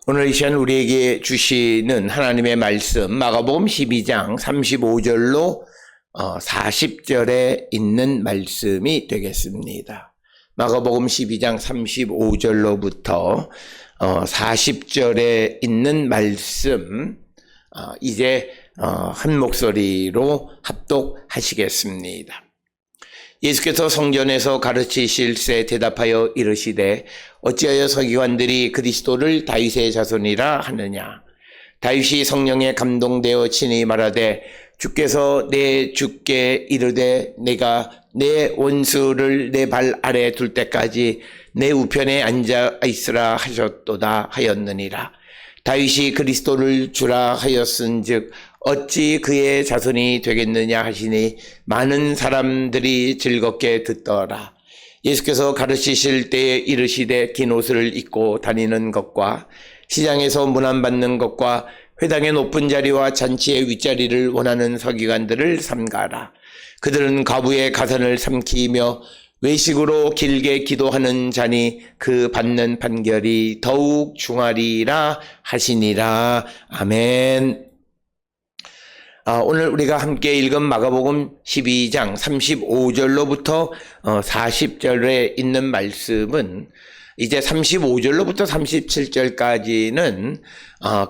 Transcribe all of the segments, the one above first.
오늘 이 시간 우리에게 주시는 하나님의 말씀 마가복음 12장 35절로 40절에 있는 말씀이 되겠습니다. 마가복음 12장 35절로부터 40절에 있는 말씀 이제 한 목소리로 합독하시겠습니다. 예수께서 성전에서 가르치실새 대답하여 이르시되 어찌하여 서기관들이 그리스도를 다윗의 자손이라 하느냐. 다윗이 성령에 감동되어 친히 말하되 주께서 내 주께 이르되 내가 내 원수를 내 발 아래 둘 때까지 내 우편에 앉아 있으라 하셨도다 하였느니라. 다윗이 그리스도를 주라 하였은즉 어찌 그의 자손이 되겠느냐 하시니 많은 사람들이 즐겁게 듣더라. 예수께서 가르치실 때에 이르시되 긴 옷을 입고 다니는 것과 시장에서 문안받는 것과 회당의 높은 자리와 잔치의 윗자리를 원하는 서기관들을 삼가라. 그들은 과부의 가산을 삼키며 외식으로 길게 기도하는 자니 그 받는 판결이 더욱 중하리라 하시니라. 아멘. 오늘 우리가 함께 읽은 마가복음 12장 35절로부터 40절에 있는 말씀은 이제 35절로부터 37절까지는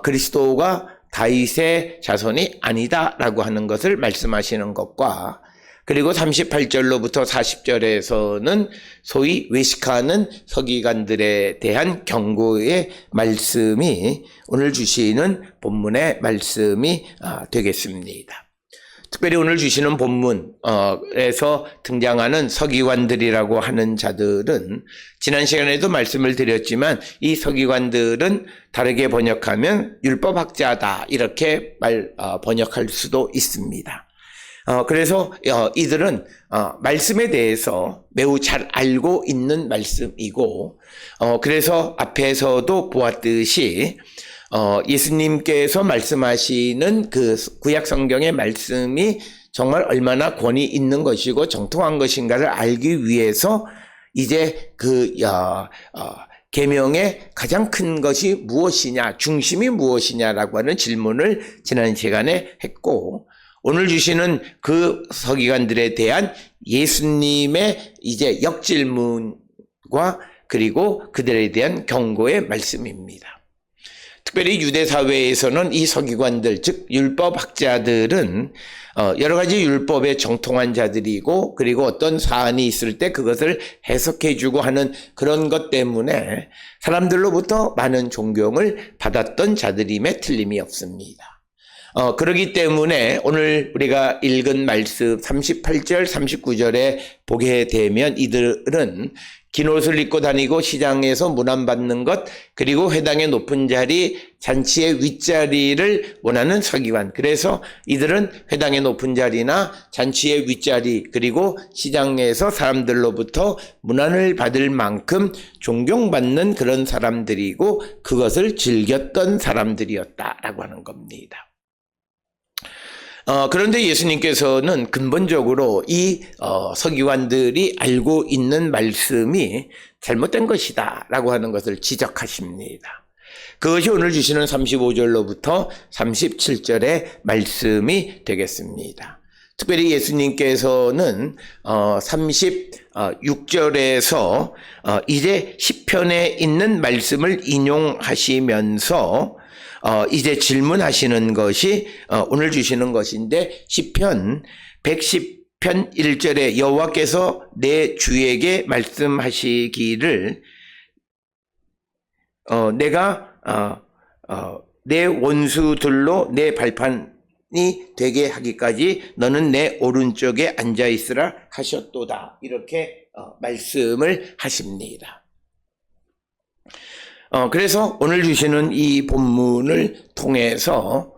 그리스도가 다윗의 자손이 아니다라고 하는 것을 말씀하시는 것과 그리고 38절로부터 40절에서는 소위 외식하는 서기관들에 대한 경고의 말씀이 오늘 주시는 본문의 말씀이 되겠습니다. 특별히 오늘 주시는 본문에서 등장하는 서기관들이라고 하는 자들은 지난 시간에도 말씀을 드렸지만 이 서기관들은 다르게 번역하면 율법학자다 이렇게 번역할 수도 있습니다. 그래서 이들은 말씀에 대해서 매우 잘 알고 있는 말씀이고 그래서 앞에서도 보았듯이 예수님께서 말씀하시는 그 구약 성경의 말씀이 정말 얼마나 권위 있는 것이고 정통한 것인가를 알기 위해서 이제 그 계명의 가장 큰 것이 무엇이냐, 중심이 무엇이냐라고 하는 질문을 지난 시간에 했고 오늘 주시는 그 서기관들에 대한 예수님의 이제 역질문과 그리고 그들에 대한 경고의 말씀입니다. 특별히 유대 사회에서는 이 서기관들, 즉 율법학자들은 여러 가지 율법에 정통한 자들이고 그리고 어떤 사안이 있을 때 그것을 해석해주고 하는 그런 것 때문에 사람들로부터 많은 존경을 받았던 자들임에 틀림이 없습니다. 그렇기 때문에 오늘 우리가 읽은 말씀 38절, 39절에 보게 되면 이들은 긴 옷을 입고 다니고 시장에서 문안받는 것, 그리고 회당의 높은 자리, 잔치의 윗자리를 원하는 서기관. 그래서 이들은 회당의 높은 자리나 잔치의 윗자리, 그리고 시장에서 사람들로부터 문안을 받을 만큼 존경받는 그런 사람들이고 그것을 즐겼던 사람들이었다라고 하는 겁니다. 그런데 예수님께서는 근본적으로 이 서기관들이 알고 있는 말씀이 잘못된 것이다 라고 하는 것을 지적하십니다. 그것이 오늘 주시는 35절로부터 37절의 말씀이 되겠습니다. 특별히 예수님께서는 36절에서 이제 시편에 있는 말씀을 인용하시면서 이제 질문하시는 것이 오늘 주시는 것인데 시편 110편 1절에 여호와께서 내 주에게 말씀하시기를 내가 내 원수들로 내 발판이 되게 하기까지 너는 내 오른쪽에 앉아 있으라 하셨도다 이렇게 말씀을 하십니다. 그래서 오늘 주시는 이 본문을 통해서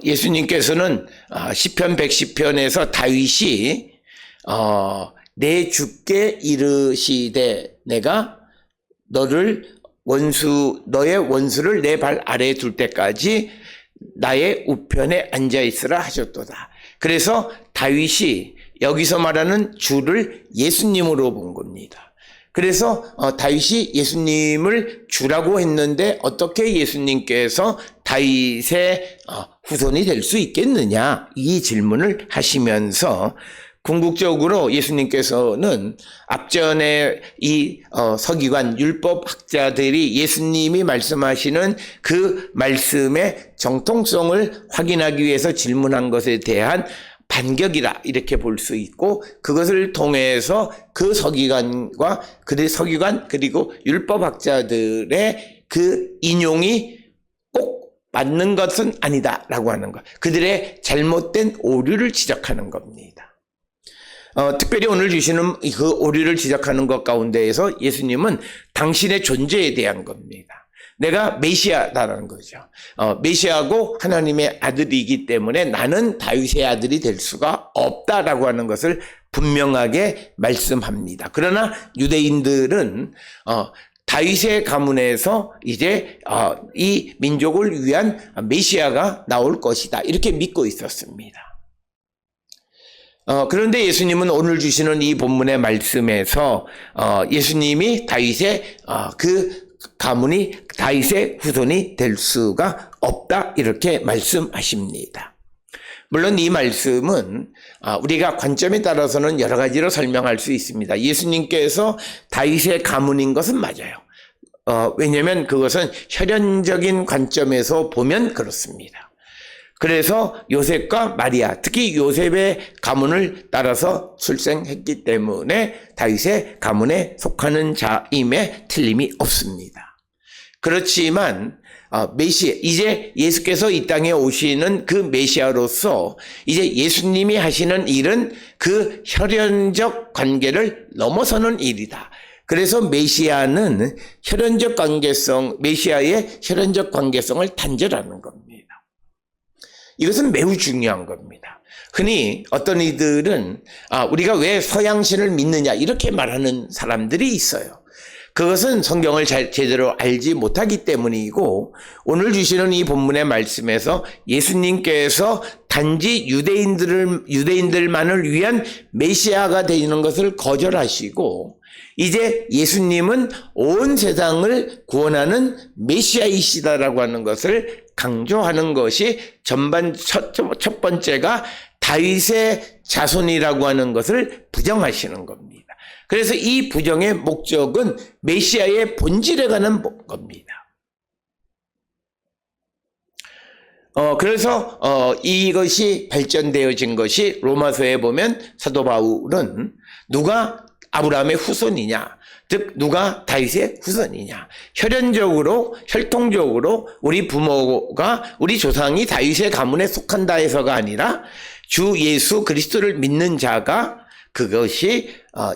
예수님께서는 시편 110편에서 다윗이 내 주께 이르시되 내가 너의 원수를 내 발 아래에 둘 때까지 나의 우편에 앉아 있으라 하셨도다. 그래서 다윗이 여기서 말하는 주를 예수님으로 본 겁니다. 그래서 다윗이 예수님을 주라고 했는데 어떻게 예수님께서 다윗의 후손이 될 수 있겠느냐, 이 질문을 하시면서 궁극적으로 예수님께서는 앞전에 이 서기관 율법학자들이 예수님이 말씀하시는 그 말씀의 정통성을 확인하기 위해서 질문한 것에 대한 반격이라 이렇게 볼 수 있고, 그것을 통해서 그 서기관 그리고 율법학자들의 그 인용이 꼭 맞는 것은 아니다라고 하는 것, 그들의 잘못된 오류를 지적하는 겁니다. 특별히 오늘 주시는 그 오류를 지적하는 것 가운데에서 예수님은 당신의 존재에 대한 겁니다. 내가 메시아다라는 거죠. 메시아고 하나님의 아들이기 때문에 나는 다윗의 아들이 될 수가 없다라고 하는 것을 분명하게 말씀합니다. 그러나 유대인들은 다윗의 가문에서 이제 이 민족을 위한 메시아가 나올 것이다, 이렇게 믿고 있었습니다. 그런데 예수님은 오늘 주시는 이 본문의 말씀에서 예수님이 다윗의 그 가문이 다윗의 후손이 될 수가 없다, 이렇게 말씀하십니다. 물론 이 말씀은 우리가 관점에 따라서는 여러 가지로 설명할 수 있습니다. 예수님께서 다윗의 가문인 것은 맞아요. 왜냐하면 그것은 혈연적인 관점에서 보면 그렇습니다. 그래서 요셉과 마리아, 특히 요셉의 가문을 따라서 출생했기 때문에 다윗의 가문에 속하는 자임에 틀림이 없습니다. 그렇지만 이제 예수께서 이 땅에 오시는 그 메시아로서 이제 예수님이 하시는 일은 그 혈연적 관계를 넘어서는 일이다. 그래서 메시아의 혈연적 관계성을 단절하는 겁니다. 이것은 매우 중요한 겁니다. 흔히 어떤 이들은 우리가 왜 서양신을 믿느냐, 이렇게 말하는 사람들이 있어요. 그것은 성경을 제대로 알지 못하기 때문이고, 오늘 주시는 이 본문의 말씀에서 예수님께서 단지 유대인들만을 위한 메시아가 되는 것을 거절하시고, 이제 예수님은 온 세상을 구원하는 메시아이시다라고 하는 것을 강조하는 것이 첫 번째가 다윗의 자손이라고 하는 것을 부정하시는 겁니다. 그래서 이 부정의 목적은 메시아의 본질에 관한 겁니다. 그래서 이것이 발전되어진 것이 로마서에 보면 사도 바울은 누가 아브라함의 후손이냐, 즉 누가 다윗의 후손이냐, 혈통적으로 우리 부모가, 우리 조상이 다윗의 가문에 속한다 해서가 아니라 주 예수 그리스도를 믿는 자가 그것이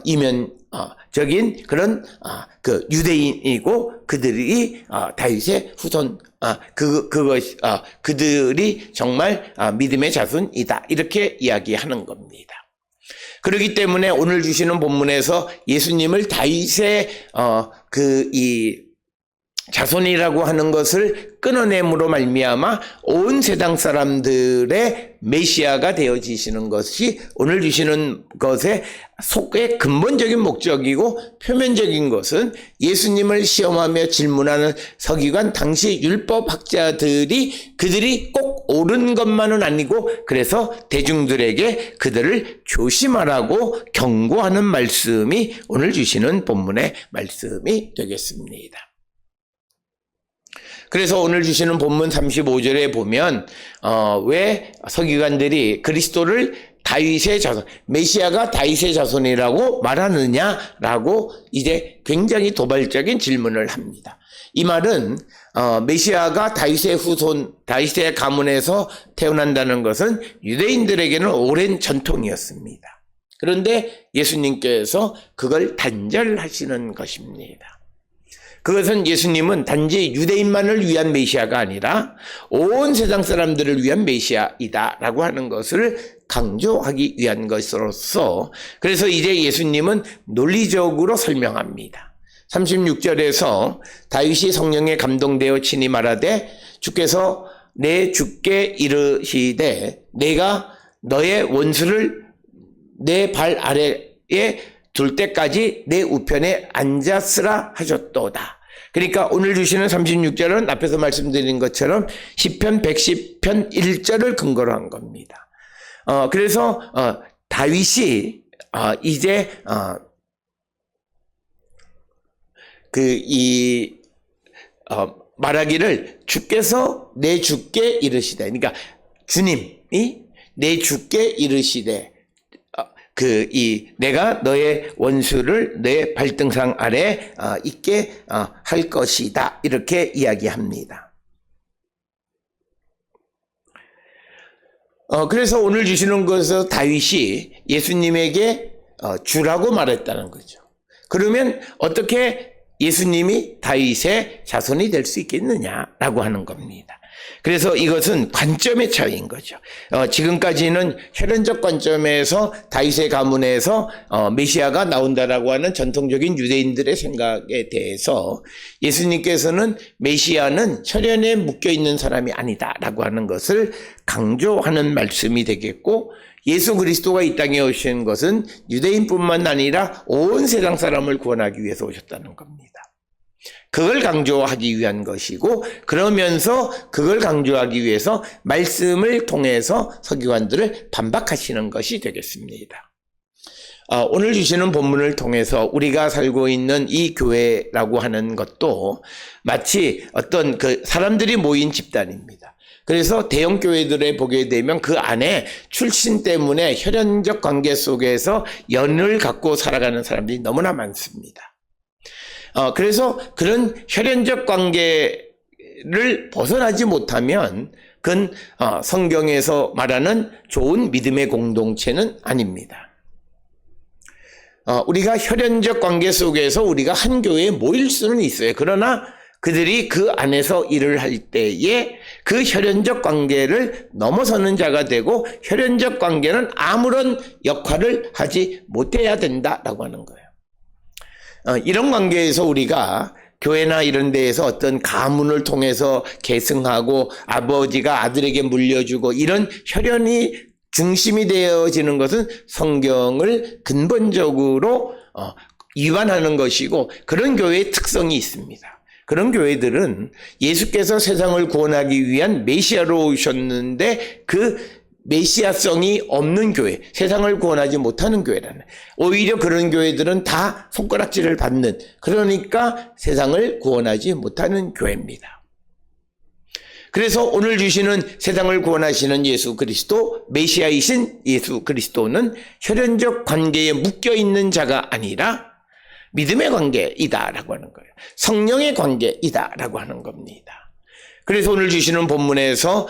이면적인 그런 그 유대인이고 그들이 다윗의 후손, 그들이 정말 믿음의 자손이다, 이렇게 이야기하는 겁니다. 그렇기 때문에 오늘 주시는 본문에서 예수님을 다윗의 자손이라고 하는 것을 끊어냄으로 말미암아 온 세상 사람들의 메시아가 되어지시는 것이 오늘 주시는 것의 속의 근본적인 목적이고, 표면적인 것은 예수님을 시험하며 질문하는 서기관 당시 율법학자들이 그들이 꼭 옳은 것만은 아니고, 그래서 대중들에게 그들을 조심하라고 경고하는 말씀이 오늘 주시는 본문의 말씀이 되겠습니다. 그래서 오늘 주시는 본문 35절에 보면 왜 서기관들이 그리스도를 다윗의 자손, 메시아가 다윗의 자손이라고 말하느냐라고 이제 굉장히 도발적인 질문을 합니다. 이 말은 메시아가 다윗의 후손, 다윗의 가문에서 태어난다는 것은 유대인들에게는 오랜 전통이었습니다. 그런데 예수님께서 그걸 단절하시는 것입니다. 그것은 예수님은 단지 유대인만을 위한 메시아가 아니라 온 세상 사람들을 위한 메시아이다라고 하는 것을 강조하기 위한 것으로서, 그래서 이제 예수님은 논리적으로 설명합니다. 36절에서 다윗이 성령에 감동되어 친히 말하되 주께서 내 주께 이르시되 내가 너의 원수를 내 발 아래에 둘 때까지 내 우편에 앉았으라 하셨도다. 그러니까 오늘 주시는 36절은 앞에서 말씀드린 것처럼 시편 110편 1절을 근거로 한 겁니다. 그래서 다윗이 이제 말하기를 주께서 내 주께 이르시되, 그러니까 주님이 내 주께 이르시되 내가 너의 원수를 내 발등상 아래 있게 할 것이다, 이렇게 이야기합니다. 그래서 오늘 주시는 것에서 다윗이 예수님에게 주라고 말했다는 거죠. 그러면 어떻게 예수님이 다윗의 자손이 될 수 있겠느냐라고 하는 겁니다. 그래서 이것은 관점의 차이인 거죠. 지금까지는 혈연적 관점에서 다윗의 가문에서 메시아가 나온다라고 하는 전통적인 유대인들의 생각에 대해서 예수님께서는 메시아는 혈연에 묶여있는 사람이 아니다라고 하는 것을 강조하는 말씀이 되겠고, 예수 그리스도가 이 땅에 오신 것은 유대인뿐만 아니라 온 세상 사람을 구원하기 위해서 오셨다는 겁니다. 그걸 강조하기 위한 것이고, 그러면서 그걸 강조하기 위해서 말씀을 통해서 서기관들을 반박하시는 것이 되겠습니다. 오늘 주시는 본문을 통해서 우리가 살고 있는 이 교회라고 하는 것도 마치 어떤 사람들이 모인 집단입니다. 그래서 대형 교회들에 보게 되면 그 안에 출신 때문에 혈연적 관계 속에서 연을 갖고 살아가는 사람들이 너무나 많습니다. 그래서 그런 혈연적 관계를 벗어나지 못하면 그건 성경에서 말하는 좋은 믿음의 공동체는 아닙니다. 우리가 혈연적 관계 속에서 우리가 한 교회에 모일 수는 있어요. 그러나 그들이 그 안에서 일을 할 때에 그 혈연적 관계를 넘어서는 자가 되고, 혈연적 관계는 아무런 역할을 하지 못해야 된다라고 하는 거예요. 이런 관계에서 우리가 교회나 이런 데에서 어떤 가문을 통해서 계승하고 아버지가 아들에게 물려주고 이런 혈연이 중심이 되어지는 것은 성경을 근본적으로 위반하는 것이고, 그런 교회의 특성이 있습니다. 그런 교회들은 예수께서 세상을 구원하기 위한 메시아로 오셨는데 그 메시아성이 없는 교회, 세상을 구원하지 못하는 교회라는, 오히려 그런 교회들은 다 손가락질을 받는, 그러니까 세상을 구원하지 못하는 교회입니다. 그래서 오늘 주시는 세상을 구원하시는 예수 그리스도, 메시아이신 예수 그리스도는 혈연적 관계에 묶여있는 자가 아니라 믿음의 관계이다라고 하는 거예요. 성령의 관계이다라고 하는 겁니다. 그래서 오늘 주시는 본문에서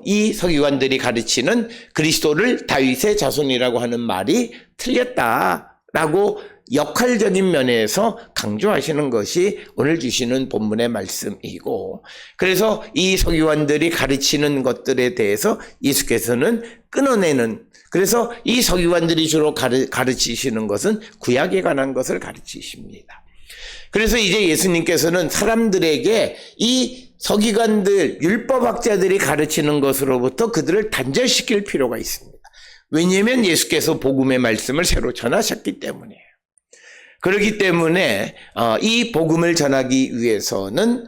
이 서기관들이 가르치는 그리스도를 다윗의 자손이라고 하는 말이 틀렸다라고 역할적인 면에서 강조하시는 것이 오늘 주시는 본문의 말씀이고, 그래서 이 서기관들이 가르치는 것들에 대해서 예수께서는 끊어내는, 그래서 이 서기관들이 주로 가르치시는 것은 구약에 관한 것을 가르치십니다. 그래서 이제 예수님께서는 사람들에게 이 서기관들, 율법학자들이 가르치는 것으로부터 그들을 단절시킬 필요가 있습니다. 왜냐하면 예수께서 복음의 말씀을 새로 전하셨기 때문이에요. 그렇기 때문에 이 복음을 전하기 위해서는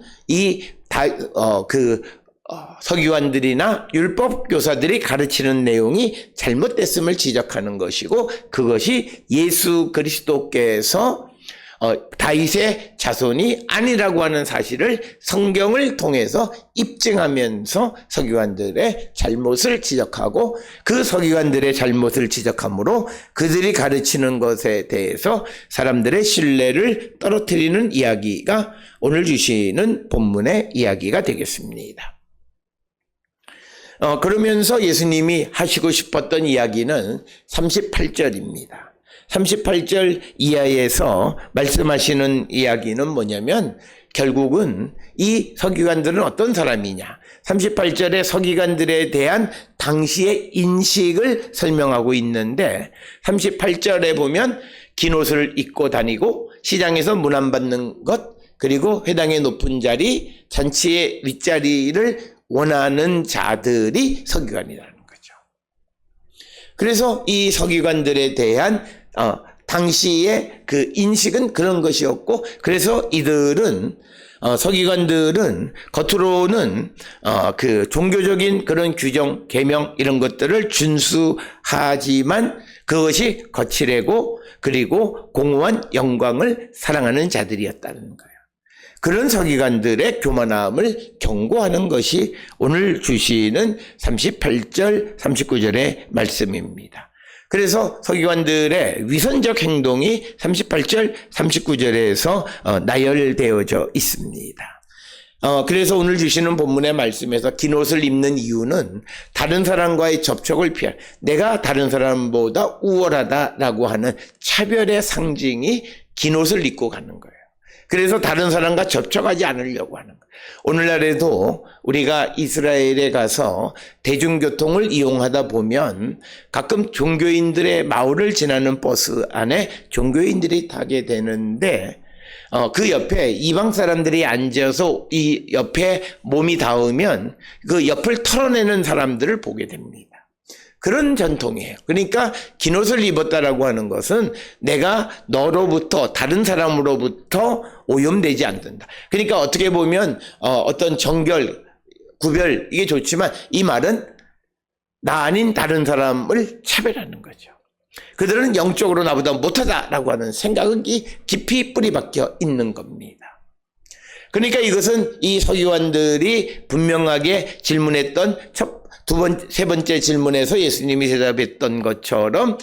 서기관들이나 율법 교사들이 가르치는 내용이 잘못됐음을 지적하는 것이고, 그것이 예수 그리스도께서 다윗의 자손이 아니라고 하는 사실을 성경을 통해서 입증하면서 서기관들의 잘못을 지적하고, 그 서기관들의 잘못을 지적함으로 그들이 가르치는 것에 대해서 사람들의 신뢰를 떨어뜨리는 이야기가 오늘 주시는 본문의 이야기가 되겠습니다. 그러면서 예수님이 하시고 싶었던 이야기는 38절입니다. 38절 이하에서 말씀하시는 이야기는 뭐냐면, 결국은 이 서기관들은 어떤 사람이냐, 38절에 서기관들에 대한 당시의 인식을 설명하고 있는데, 38절에 보면 긴 옷을 입고 다니고 시장에서 문안받는 것, 그리고 회당의 높은 자리, 잔치의 윗자리를 원하는 자들이 서기관이라는 거죠. 그래서 이 서기관들에 대한 당시의 그 인식은 그런 것이었고, 그래서 이들은 서기관들은 겉으로는 그 종교적인 그런 규정, 계명 이런 것들을 준수하지만 그것이 거칠고 그리고 공허한 영광을 사랑하는 자들이었다는 거예요. 그런 서기관들의 교만함을 경고하는 것이 오늘 주시는 38절, 39절의 말씀입니다. 그래서 서기관들의 위선적 행동이 38절, 39절에서 나열되어져 있습니다. 그래서 오늘 주시는 본문의 말씀에서 긴 옷을 입는 이유는 다른 사람과의 접촉을 피할, 내가 다른 사람보다 우월하다라고 하는 차별의 상징이 긴 옷을 입고 가는 거예요. 그래서 다른 사람과 접촉하지 않으려고 하는 거예요. 오늘날에도 우리가 이스라엘에 가서 대중교통을 이용하다 보면 가끔 종교인들의 마을을 지나는 버스 안에 종교인들이 타게 되는데 그 옆에 이방 사람들이 앉아서 이 옆에 몸이 닿으면 그 옆을 털어내는 사람들을 보게 됩니다. 그런 전통이에요. 그러니까 긴 옷을 입었다라고 하는 것은 내가 너로부터 다른 사람으로부터 오염되지 않는다. 그러니까 어떻게 보면 어떤 정결, 구별 이게 좋지만 이 말은 나 아닌 다른 사람을 차별하는 거죠. 그들은 영적으로 나보다 못하다라고 하는 생각이 깊이 뿌리 박혀 있는 겁니다. 그러니까 이것은 이 서기관들이 분명하게 질문했던 세 번째 질문에서 예수님이 대답했던 것처럼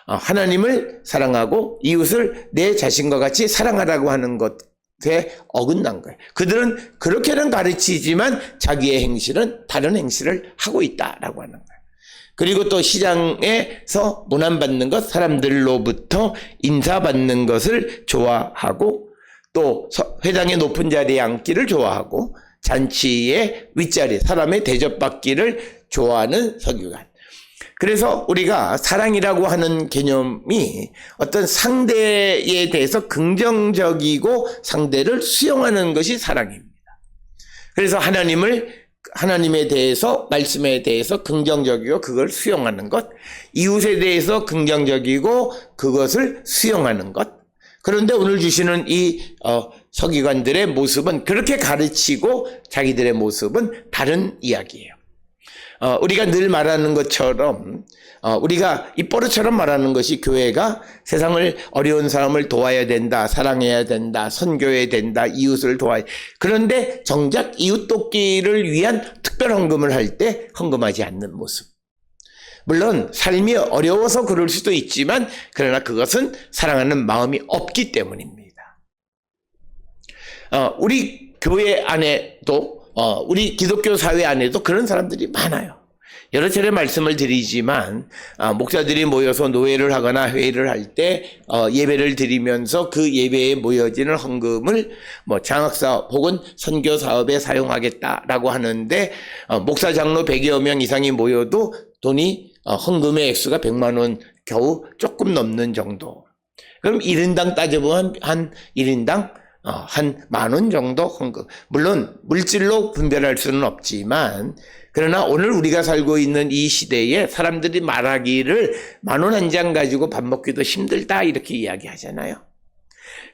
하나님을 사랑하고 이웃을 내 자신과 같이 사랑하라고 하는 것에 어긋난 거예요. 그들은 그렇게는 가르치지만 자기의 행실은 다른 행실을 하고 있다라고 하는 거예요. 그리고 또 시장에서 문안받는 것, 사람들로부터 인사받는 것을 좋아하고 또 회당의 높은 자리에 앉기를 좋아하고 잔치의 윗자리, 사람의 대접받기를 좋아하는 서기관. 그래서 우리가 사랑이라고 하는 개념이 어떤 상대에 대해서 긍정적이고 상대를 수용하는 것이 사랑입니다. 그래서 하나님에 대해서, 말씀에 대해서 긍정적이고 그걸 수용하는 것, 이웃에 대해서 긍정적이고 그것을 수용하는 것. 그런데 오늘 주시는 이 서기관들의 모습은 그렇게 가르치고 자기들의 모습은 다른 이야기예요. 우리가 늘 말하는 것처럼 우리가 입버릇처럼 말하는 것이 교회가 세상을 어려운 사람을 도와야 된다, 사랑해야 된다, 선교해야 된다, 이웃을 도와야. 그런데 정작 이웃 돕기를 위한 특별 헌금을 할 때 헌금하지 않는 모습. 물론 삶이 어려워서 그럴 수도 있지만 그러나 그것은 사랑하는 마음이 없기 때문입니다. 우리 교회 안에도 우리 기독교 사회 안에도 그런 사람들이 많아요. 여러 차례 말씀을 드리지만 목사들이 모여서 노회를 하거나 회의를 할 때 예배를 드리면서 그 예배에 모여지는 헌금을 장학사업 혹은 선교사업에 사용하겠다라고 하는데 목사 장로 100여 명 이상이 모여도 돈이 헌금의 액수가 100만 원 겨우 조금 넘는 정도. 그럼 1인당 따져보면 한 1인당 한 10,000원 정도 헌금. 물론 물질로 분별할 수는 없지만 그러나 오늘 우리가 살고 있는 이 시대에 사람들이 말하기를 10,000원 한 장 가지고 밥 먹기도 힘들다 이렇게 이야기하잖아요.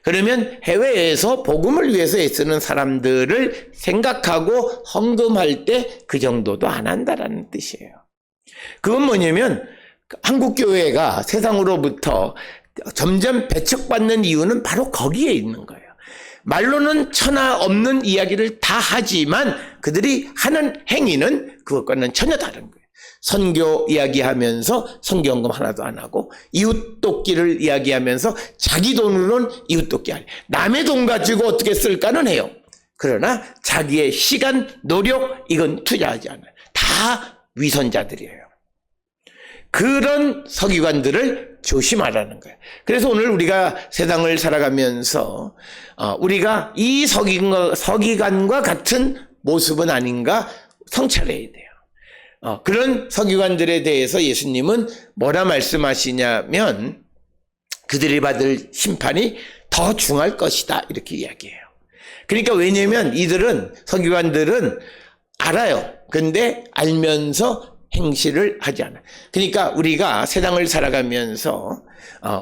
그러면 해외에서 복음을 위해서 애쓰는 사람들을 생각하고 헌금할 때 그 정도도 안 한다라는 뜻이에요. 그건 뭐냐면 한국 교회가 세상으로부터 점점 배척받는 이유는 바로 거기에 있는 거예요. 말로는 천하 없는 이야기를 다 하지만 그들이 하는 행위는 그것과는 전혀 다른 거예요. 선교 이야기하면서 선교헌금 하나도 안 하고 이웃 돕기를 이야기하면서 자기 돈으로는 이웃 돕기 안 해요. 남의 돈 가지고 어떻게 쓸까는 해요. 그러나 자기의 시간, 노력 이건 투자하지 않아요. 다 위선자들이에요. 그런 서기관들을 조심하라는 거예요. 그래서 오늘 우리가 세상을 살아가면서 우리가 이 서기관과 같은 모습은 아닌가 성찰해야 돼요. 그런 서기관들에 대해서 예수님은 뭐라 말씀하시냐면 그들이 받을 심판이 더 중할 것이다 이렇게 이야기해요. 그러니까 왜냐하면 이들은 서기관들은 알아요. 근데 알면서 행실을 하지 않아요. 그러니까 우리가 세상을 살아가면서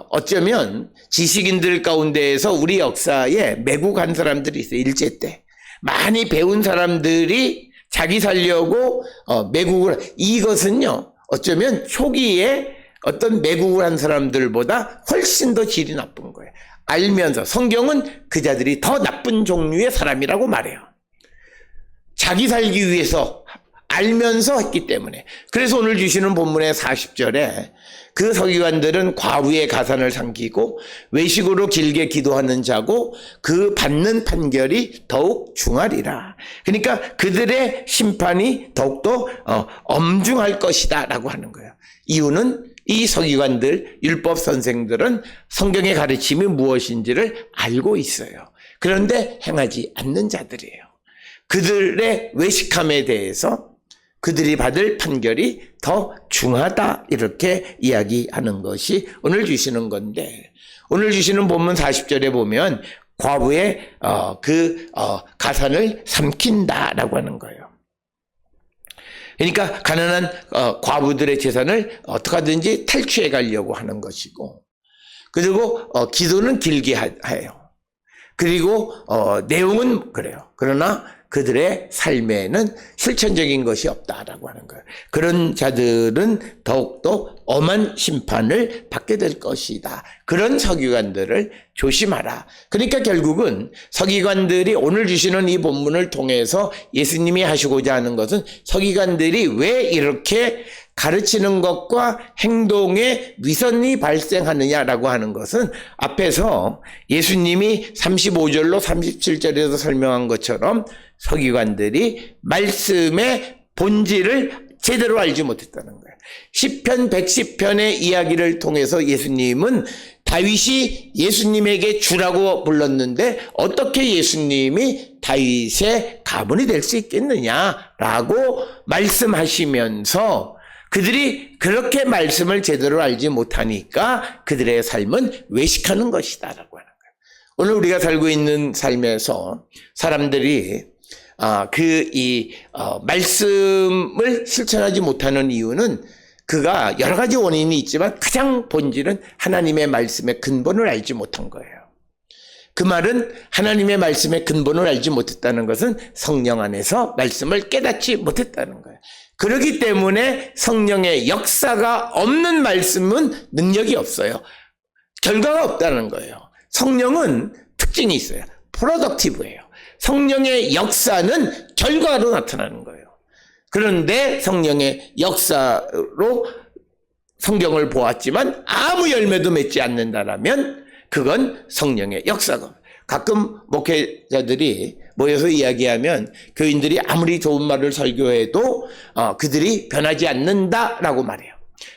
어쩌면 지식인들 가운데에서 우리 역사에 매국한 사람들이 있어요. 일제 때. 많이 배운 사람들이 자기 살려고 매국을, 이것은요, 어쩌면 초기에 어떤 매국을 한 사람들보다 훨씬 더 질이 나쁜 거예요. 알면서, 성경은 그 자들이 더 나쁜 종류의 사람이라고 말해요. 자기 살기 위해서 알면서 했기 때문에. 그래서 오늘 주시는 본문의 40절에 그 서기관들은 과부의 가산을 삼키고 외식으로 길게 기도하는 자고 그 받는 판결이 더욱 중하리라. 그러니까 그들의 심판이 더욱더 엄중할 것이다 라고 하는 거예요. 이유는 이 서기관들, 율법 선생들은 성경의 가르침이 무엇인지를 알고 있어요. 그런데 행하지 않는 자들이에요. 그들의 외식함에 대해서 그들이 받을 판결이 더 중하다, 이렇게 이야기하는 것이 오늘 주시는 건데, 오늘 주시는 본문 40절에 보면 과부의 가산을 삼킨다라고 하는 거예요. 그러니까 가난한 과부들의 재산을 어떻게 하든지 탈취해 가려고 하는 것이고, 그리고 기도는 길게 해요. 그리고 내용은 그래요. 그러나 그들의 삶에는 실천적인 것이 없다라고 하는 거예요. 그런 자들은 더욱더 엄한 심판을 받게 될 것이다. 그런 서기관들을 조심하라. 그러니까 결국은 서기관들이 오늘 주시는 이 본문을 통해서 예수님이 하시고자 하는 것은 서기관들이 왜 이렇게 가르치는 것과 행동에 위선이 발생하느냐라고 하는 것은 앞에서 예수님이 35절로 37절에서 설명한 것처럼 서기관들이 말씀의 본질을 제대로 알지 못했다는 거예요. 시편 110편의 이야기를 통해서 예수님은 다윗이 예수님에게 주라고 불렀는데 어떻게 예수님이 다윗의 가문이 될 수 있겠느냐라고 말씀하시면서 그들이 그렇게 말씀을 제대로 알지 못하니까 그들의 삶은 외식하는 것이다라고 하는 거예요. 오늘 우리가 살고 있는 삶에서 사람들이 말씀을 실천하지 못하는 이유는 그가 여러 가지 원인이 있지만 가장 본질은 하나님의 말씀의 근본을 알지 못한 거예요. 그 말은 하나님의 말씀의 근본을 알지 못했다는 것은 성령 안에서 말씀을 깨닫지 못했다는 거예요. 그렇기 때문에 성령의 역사가 없는 말씀은 능력이 없어요. 결과가 없다는 거예요. 성령은 특징이 있어요. 프로덕티브예요. 성령의 역사는 결과로 나타나는 거예요. 그런데 성령의 역사로 성경을 보았지만 아무 열매도 맺지 않는다라면 그건 성령의 역사가. 가끔 목회자들이 모여서 이야기하면 교인들이 아무리 좋은 말을 설교해도 그들이 변하지 않는다라고 말해요.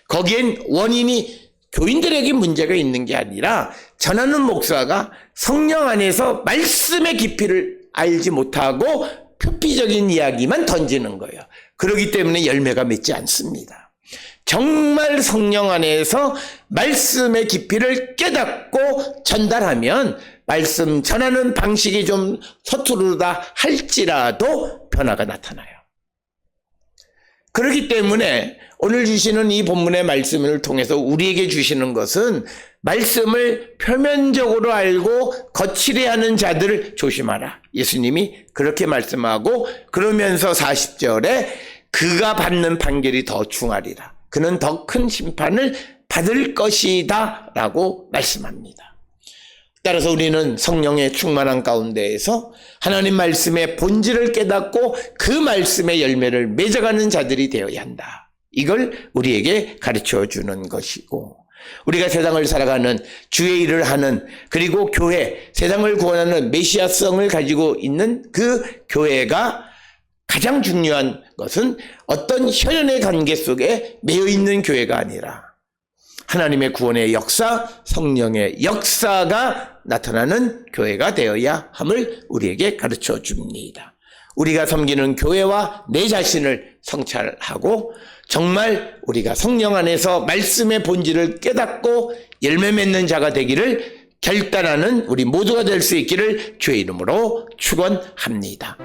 거기엔 원인이 교인들에게 문제가 있는 게 아니라 전하는 목사가 성령 안에서 말씀의 깊이를 알지 못하고 표피적인 이야기만 던지는 거예요. 그렇기 때문에 열매가 맺지 않습니다. 정말 성령 안에서 말씀의 깊이를 깨닫고 전달하면 말씀 전하는 방식이 좀 서투르다 할지라도 변화가 나타나요. 그렇기 때문에 오늘 주시는 이 본문의 말씀을 통해서 우리에게 주시는 것은 말씀을 표면적으로 알고 거칠해하는 자들을 조심하라. 예수님이 그렇게 말씀하고 그러면서 40절에 그가 받는 판결이 더 중하리라. 그는 더 큰 심판을 받을 것이다 라고 말씀합니다. 따라서 우리는 성령의 충만한 가운데에서 하나님 말씀의 본질을 깨닫고 그 말씀의 열매를 맺어가는 자들이 되어야 한다. 이걸 우리에게 가르쳐 주는 것이고, 우리가 세상을 살아가는 주의 일을 하는, 그리고 교회, 세상을 구원하는 메시아성을 가지고 있는 그 교회가 가장 중요한 것은 어떤 혈연의 관계 속에 매여 있는 교회가 아니라 하나님의 구원의 역사, 성령의 역사가 나타나는 교회가 되어야 함을 우리에게 가르쳐 줍니다. 우리가 섬기는 교회와 내 자신을 성찰하고 정말 우리가 성령 안에서 말씀의 본질을 깨닫고 열매 맺는 자가 되기를 결단하는 우리 모두가 될 수 있기를 주의 이름으로 축원합니다.